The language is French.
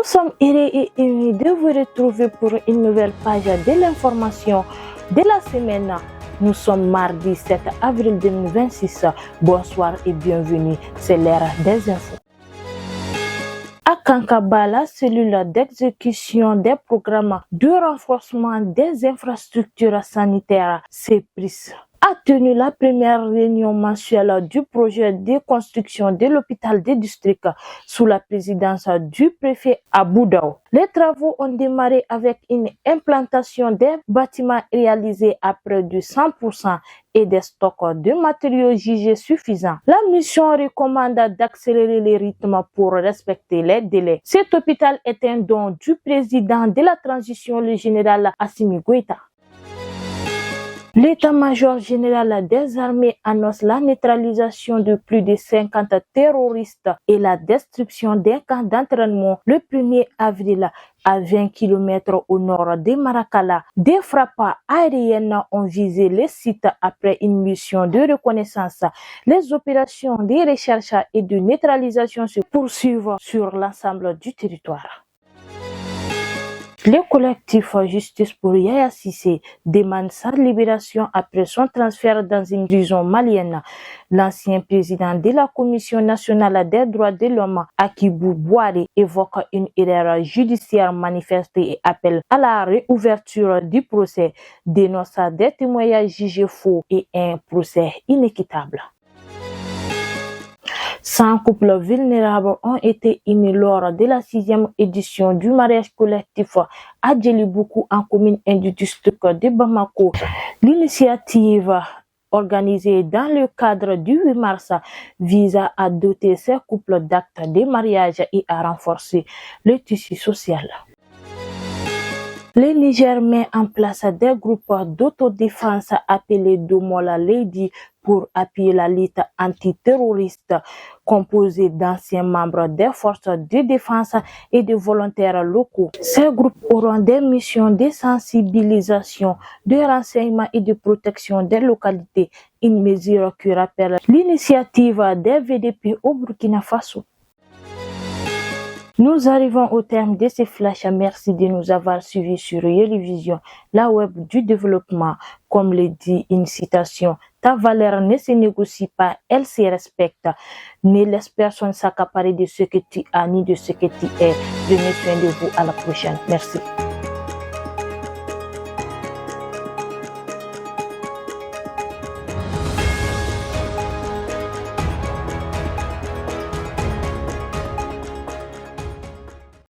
Nous sommes heureux et émus de vous retrouver pour une nouvelle page de l'information de la semaine. Nous sommes mardi 7 avril 2026. Bonsoir et bienvenue, c'est l'ère des infos. À Kankaba, la cellule d'exécution des programmes de renforcement des infrastructures sanitaires, CEPRIS, a tenu la première réunion mensuelle du projet de construction de l'hôpital de district sous la présidence du préfet Aboudao. Les travaux ont démarré avec une implantation des bâtiments réalisés à près de 100% et des stocks de matériaux jugés suffisants. La mission recommande d'accélérer les rythmes pour respecter les délais. Cet hôpital est un don du président de la transition, le général Assimi Goïta. L'état-major général des armées annonce la neutralisation de plus de 50 terroristes et la destruction d'un camp d'entraînement le 1er avril à 20 km au nord de Marakala. Des frappes aériennes ont visé les sites après une mission de reconnaissance. Les opérations de recherche et de neutralisation se poursuivent sur l'ensemble du territoire. Le collectif Justice pour Yaya Cissé demande sa libération après son transfert dans une prison malienne. L'ancien président de la Commission nationale des droits de l'homme, Akibou Bouare, évoque une erreur judiciaire manifestée et appelle à la réouverture du procès, dénonce des témoignages jugés faux et un procès inéquitable. 100 couples vulnérables ont été émis lors de la 6e édition du mariage collectif à Djeliboukou en commune du district de Bamako. L'initiative organisée dans le cadre du 8 mars vise à doter ces couples d'actes de mariage et à renforcer le tissu social. Le Niger met en place des groupes d'autodéfense appelés Domola Lady pour appuyer la lutte antiterroriste composée d'anciens membres des forces de défense et de volontaires locaux. Ces groupes auront des missions de sensibilisation, de renseignement et de protection des localités, une mesure qui rappelle l'initiative des VDP au Burkina Faso. Nous arrivons au terme de ce flash. Merci de nous avoir suivis sur Yelivision, la web du développement. Comme le dit une citation, ta valeur ne se négocie pas, elle se respecte. Ne laisse personne s'accaparer de ce que tu as ni de ce que tu es. Prenez soin de vous, à la prochaine. Merci.